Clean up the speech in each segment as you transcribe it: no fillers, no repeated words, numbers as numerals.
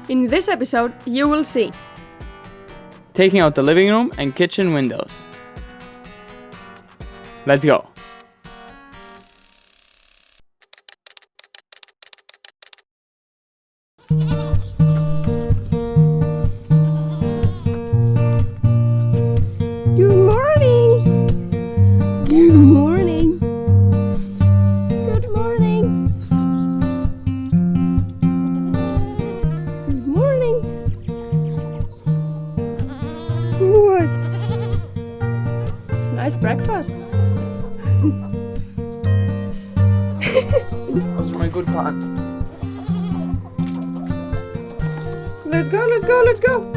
In this episode, you will see taking out the living room and kitchen windows. Let's go. Good morning! Good morning! Good morning! Good morning! What? Nice breakfast. That's my good part. Let's go, let's go, let's go!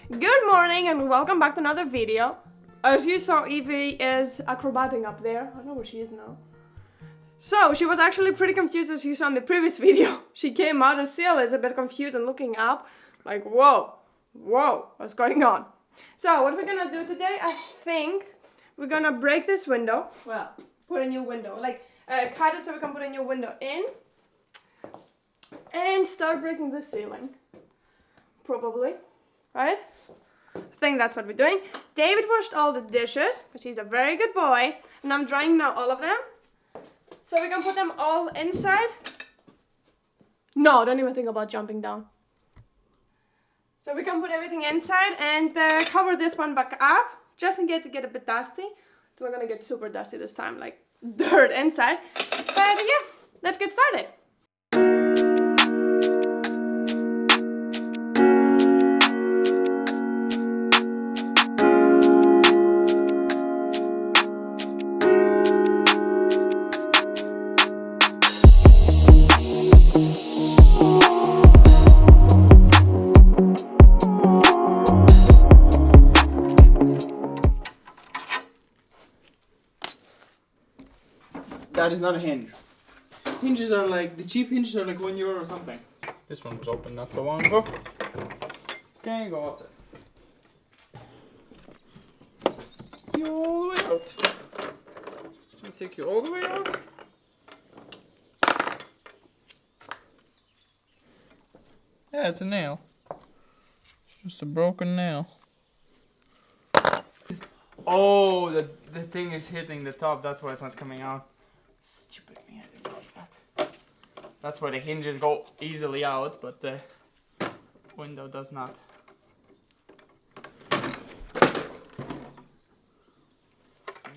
Good morning and welcome back to another video. As you saw, Evie is acrobating up there. I don't know where she is now. So, she was actually pretty confused as you saw in the previous video. She came out and still is a bit confused and looking up like, whoa, what's going on? So, what we're gonna do today, I think we're gonna break this window. Well, put a new window. Like, cut it so we can put a new window in. And start breaking the ceiling. Probably. Right? I think that's what we're doing. David washed all the dishes, because he's a very good boy. And I'm drying now all of them. So we can put them all inside. No, don't even think about jumping down. So we can put everything inside and cover this one back up, just in case it gets a bit dusty. It's not gonna get super dusty this time, like dirt inside. But yeah, let's get started. That is not a hinge. Hinges are like, the cheap hinges are like €1 or something. This one was open not so long ago. Okay, go outside. You all the way out. I'll take you all the way out. Yeah, it's a nail. It's just a broken nail. Oh, the thing is hitting the top, that's why it's not coming out. Stupid me, I didn't see that. That's where the hinges go easily out, but the window does not.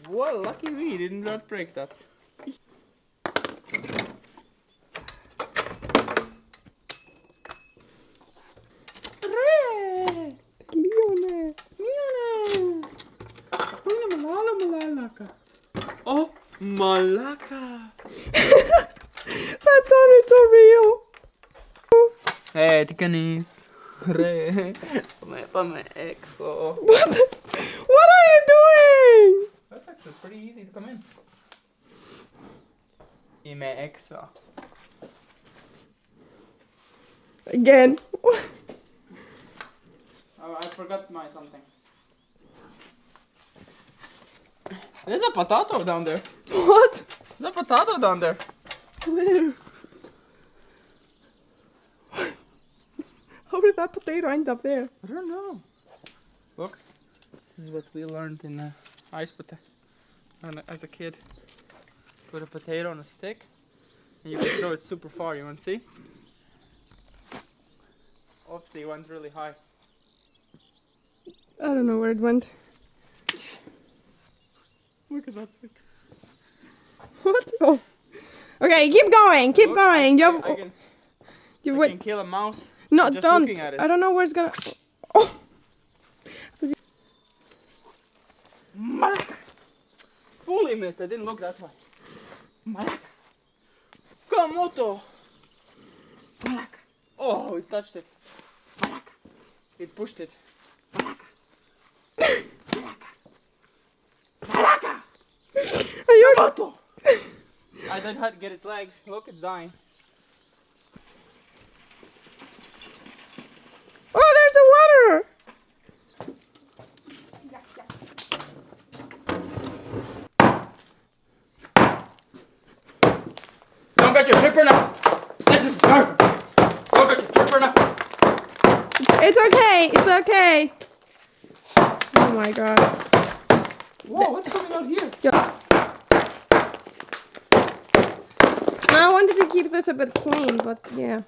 Well, lucky me, didn't not break that. Oh, Malaka! That sounded so real. Hey, Tikanis. Pame exo. What are you doing? That's actually pretty easy to come in. Ime exo. Again. Oh, I forgot my something. There's a potato down there. What? There's a potato down there. Where? How did that potato end up there? I don't know. Look, this is what we learned in ice potato as a kid. Put a potato on a stick and you can throw it super far. You want to see? Oopsie, it went really high. I don't know where it went. Look at that stick. What? Oh. Okay, keep going, keep Look, going. I can kill a mouse. No, just don't. looking at it. I don't know where it's gonna. Oh. Malaka! Fully missed. I didn't look that way. Malaka! Kamoto! Malaka! Oh, it touched it. Malaka! It pushed it. Malaka! Malaka! Malaka! Are you? Kamoto! I don't have to get its legs. Look, it's dying. Oh, there's the water! got your tripper now. This is dark. Look at your tripper now. It's okay. It's okay. Oh my god. Whoa, what's coming out here? Yeah. I wanted to keep this a bit clean, but yeah.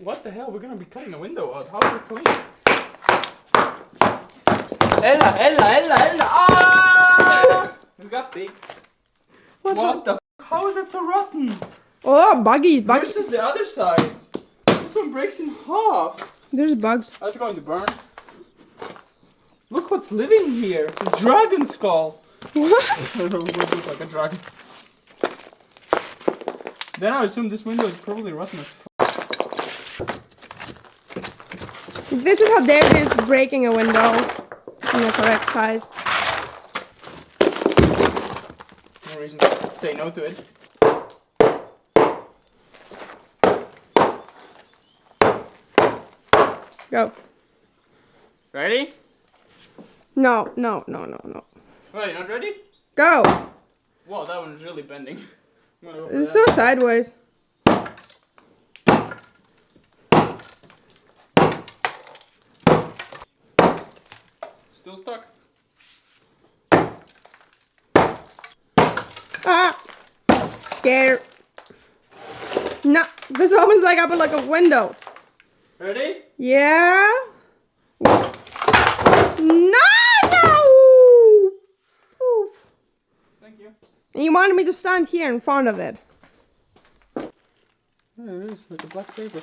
What the hell? We're gonna be cutting the window out. How is it clean? Ella! Ah! We got big. What the f? How is that so rotten? Oh, buggy. This is the other side. This one breaks in half. There's bugs. That's going to burn. Look what's living here. A dragon skull. What? It looks like a dragon. Then I assume this window is probably rotten as fuck. This is how David is breaking a window in the correct size. No reason to say no to it. Go. Ready? No. Wait, not ready? Go. Wow, that one is really bending. I'm gonna go for It's that. so sideways. Still stuck. Ah. Scared. No. This almost like up like a window. Ready? Yeah. No. Oof. Thank you. And you wanted me to stand here in front of it. Yeah, it is like a black paper.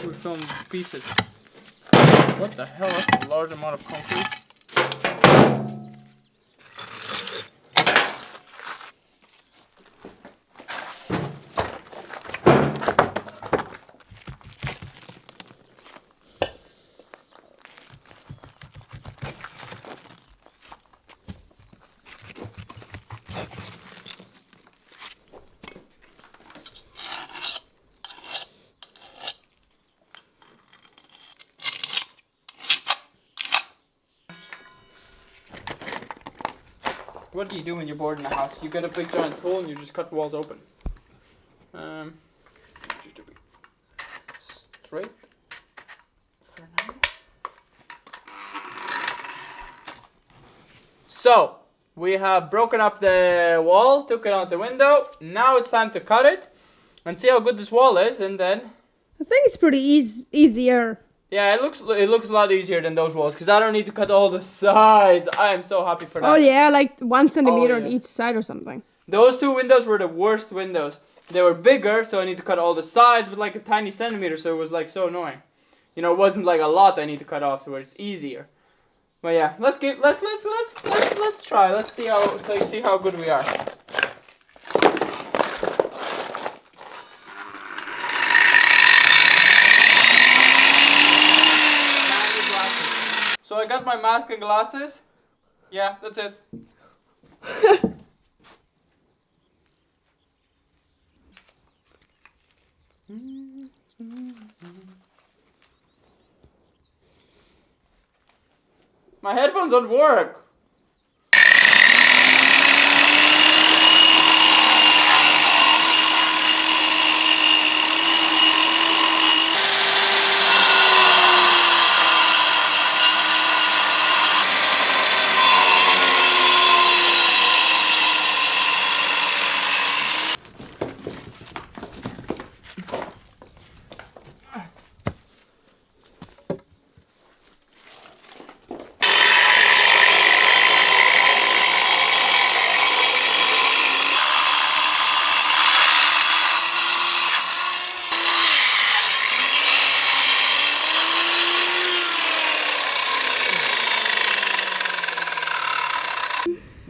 We filmed pieces. What the hell? That's a large amount of concrete. What do you do when you're bored in a house? You get a big giant tool and you just cut walls open. Just a bit straight for now. So we have broken up the wall, took it out the window. Now it's time to cut it and see how good this wall is, and then I think it's pretty easier. yeah, it looks a lot easier than those walls because I don't need to cut all the sides. I am so happy for that. Oh yeah, like 1 centimeter on yeah. each side or something. Those two windows were the worst windows. They were bigger, so I need to cut all the sides with like a tiny centimeter, so it was like so annoying. You know, it wasn't like a lot I need to cut off, so it's easier. But yeah, let's try. Let's see how good we are. So I got my mask and glasses. Yeah, that's it. My headphones don't work.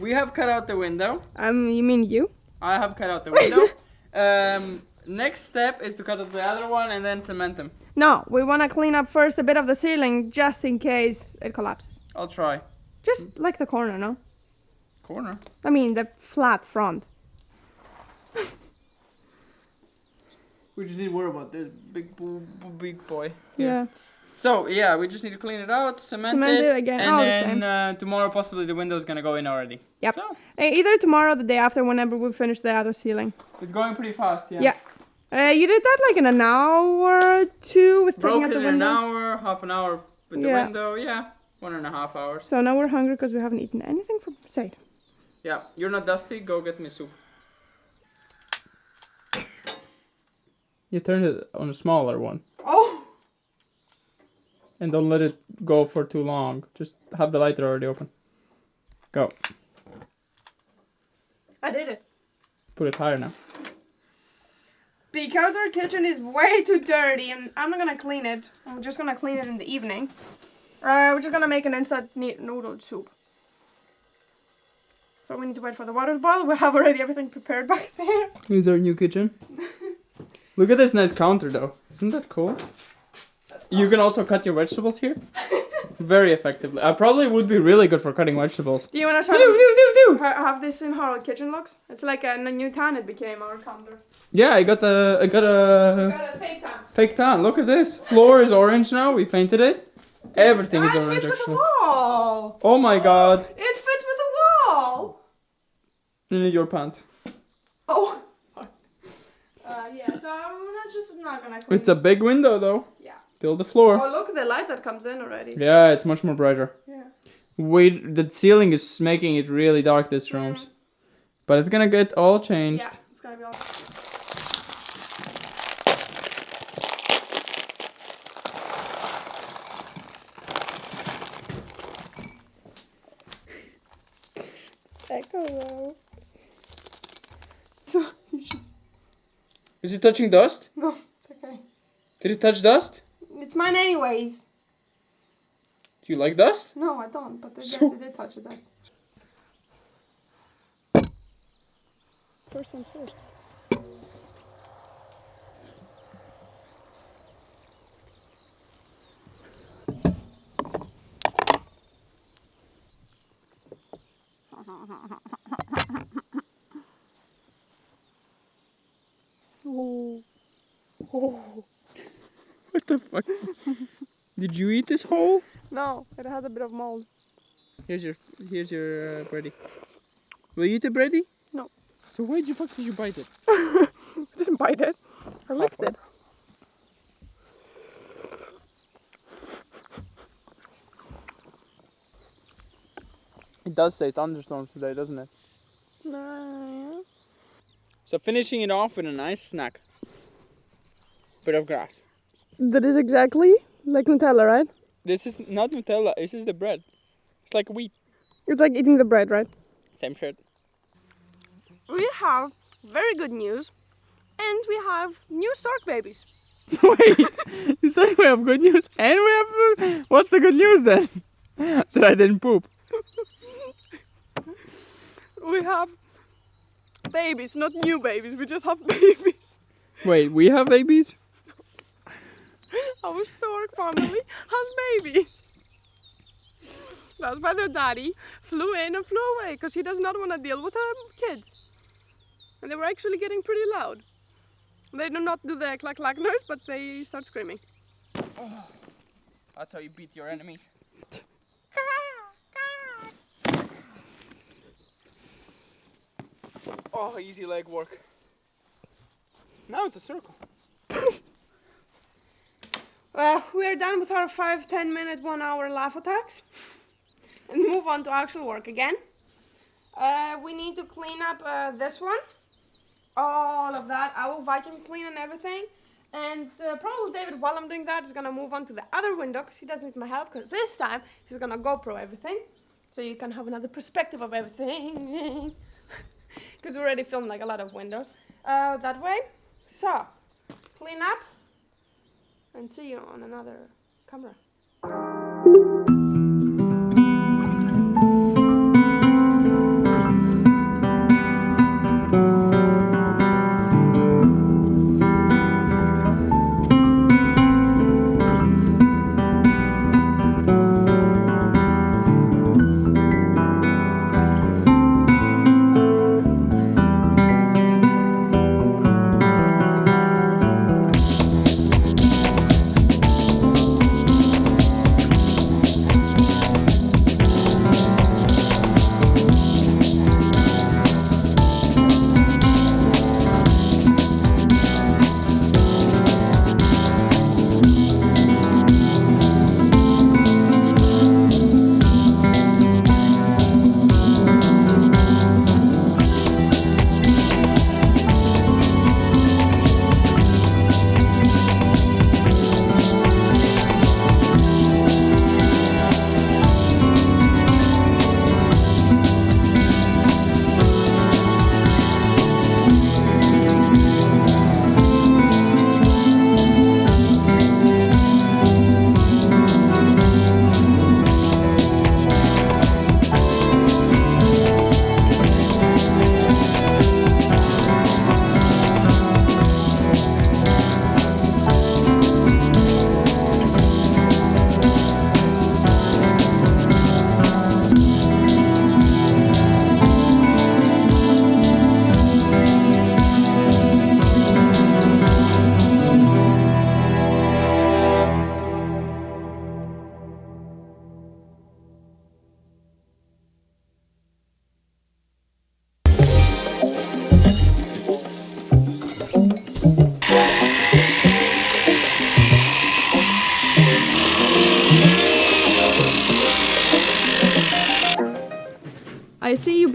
We have cut out the window. You mean you? I have cut out the window. Next step is to cut out the other one and then cement them. No, we want to clean up first a bit of the ceiling just in case it collapses. I'll try. Just like the corner, no? Corner? I mean the flat front. We just need to worry about this big boy. Yeah. So yeah, we just need to clean it out, cement it again. and then tomorrow possibly the window's gonna go in already. Yep. So Either tomorrow or the day after, whenever we finish the other ceiling. it's going pretty fast. Yeah. Yeah. You did that like in an hour or two with taking Broke out it the in window. an hour, half an hour with the Yeah. window. Yeah, 1.5 hours. So now we're hungry because we haven't eaten anything from Said. Yeah, you're not dusty. Go get me soup. You turned it on a smaller one. Oh. And don't let it go for too long. Just have the lighter already open. Go. I did it. Put it higher now. Because our kitchen is way too dirty and I'm not gonna clean it. I'm just gonna clean it in the evening. We're just gonna make an instant noodle soup. So we need to wait for the water to boil. We have already everything prepared back there. Here's our new kitchen. Look at this nice counter though. Isn't that cool? You can also cut your vegetables here. Very effectively. I probably would be really good for cutting vegetables. Do you wanna try have this in how our kitchen looks? It's like a new tan it became, our counter. Yeah, I got a We got a fake tan. fake tan. Look at this. Floor is orange now. We painted it. Everything is It orange fits with the actually. wall. Oh my god. It fits with the wall. You need your pants. Oh. Yeah, so I'm not gonna clean It's a big window though. Yeah. Till the floor. Oh, look at the light that comes in already. Yeah, it's much more brighter. Yeah. The ceiling is making it really dark this room. But it's gonna get all changed. Yeah, it's gonna be all. Echo. So it's just Is it touching dust? no, it's okay. Did it touch dust? It's mine anyways. Do you like dust? No, I don't. But I guess So- it did touch the dust. First one's first. Oh. Oh. What the fuck? Did you eat this whole? No, it had a bit of mold. Here's your bready. Will you eat the bready? No. So why the fuck did you bite it? I didn't bite it. I licked it. It does say thunderstorms today, doesn't it? No. So finishing it off with a nice snack. Bit of grass. That is exactly like Nutella, right? This is not Nutella, this is the bread. It's like wheat. It's like eating the bread, right? Same shit. We have very good news, and we have new stork babies. Wait, you say we have good news and we have... What's the good news then? That I didn't poop. We have babies, not new babies. We just have babies. Wait, we have babies? Our stork family has babies. That's why their daddy flew in and flew away, because he does not want to deal with kids. And they were actually getting pretty loud. They do not do the clack clack noise, but they start screaming. Oh, that's how you beat your enemies. Oh, easy leg work. Now it's a circle. We are done with our 5-10 minute 1 hour laugh attacks and move on to actual work again. We need to clean up this one, all of that. I will vacuum clean and everything, and probably David, while I'm doing that, is gonna move on to the other window because he doesn't need my help, because this time he's gonna GoPro everything so you can have another perspective of everything, because we already filmed like a lot of windows that way. So clean up and see you on another camera.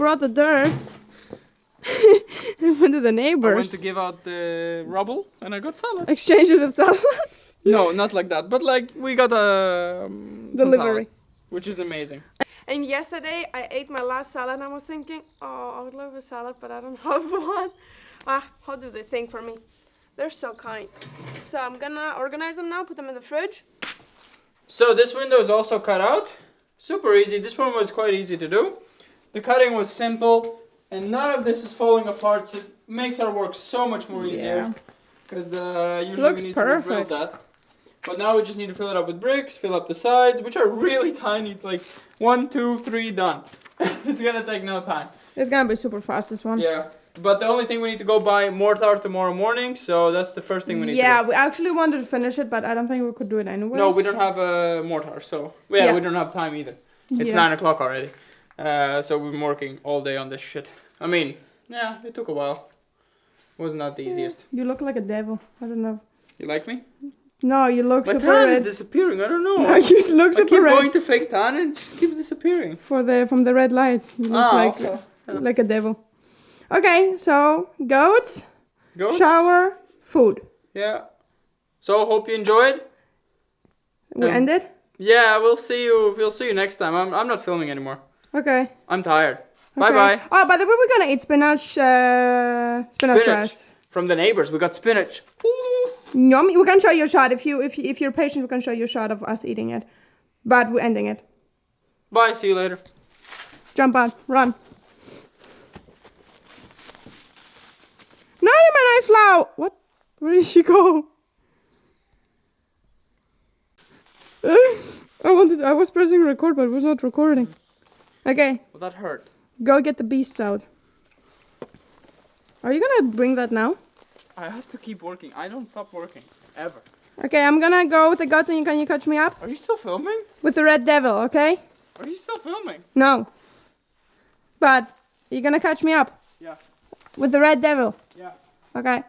brought the dirt. I went to the neighbors. I went to give out the rubble and I got salad. Exchange it with salad. No, not like that, but like we got a Delivery. salad, which is amazing. And yesterday I ate my last salad and I was thinking, oh, I would love a salad, but I don't have one. How do they think for me? They're so kind. So I'm gonna organize them now, put them in the fridge. So this window is also cut out. Super easy. This one was quite easy to do. The cutting was simple and none of this is falling apart, so it makes our work so much more easier. Because usually Looks we need perfect. to rebuild that. But now we just need to fill it up with bricks, fill up the sides, which are really tiny. It's like 1, 2, 3, done. It's gonna take no time. It's gonna be super fast, this one. Yeah. But the only thing we need to go buy mortar tomorrow morning, so that's the first thing we need to do. Yeah, we actually wanted to finish it, but I don't think we could do it anyway. No, we don't have a mortar, so we don't have time either. It's 9 o'clock already. So we've been working all day on this shit. I mean, yeah, it took a while. Wasn't that the easiest. You look like a devil. I don't know. You like me? No, you look My super tan red. is disappearing, I don't know. No, you look I super keep red. going to fake tan and it just keeps disappearing. From the red light. You look Also, yeah. like a devil. Okay, so goats, shower, food. Yeah. So hope you enjoyed. We ended? Yeah, we'll see you next time. I'm not filming anymore. Okay. I'm tired. Okay. Bye bye. Oh, by the way, we're gonna eat spinach rice. From the neighbors, we got spinach. Yummy. We can show you a shot if you're patient. We can show you a shot of us eating it, but we're ending it. Bye. See you later. Jump on, run. Not in my nice flower. What? Where did she go? I was pressing record, but it was not recording. Okay. Well, that hurt. Go get the beasts out. Are you gonna bring that now? I have to keep working. I don't stop working. Ever. Okay, I'm gonna go with the goats and can you catch me up? Are you still filming? With the red devil, okay? Are you still filming? No. But, you're gonna catch me up? Yeah. With the red devil? Yeah. Okay.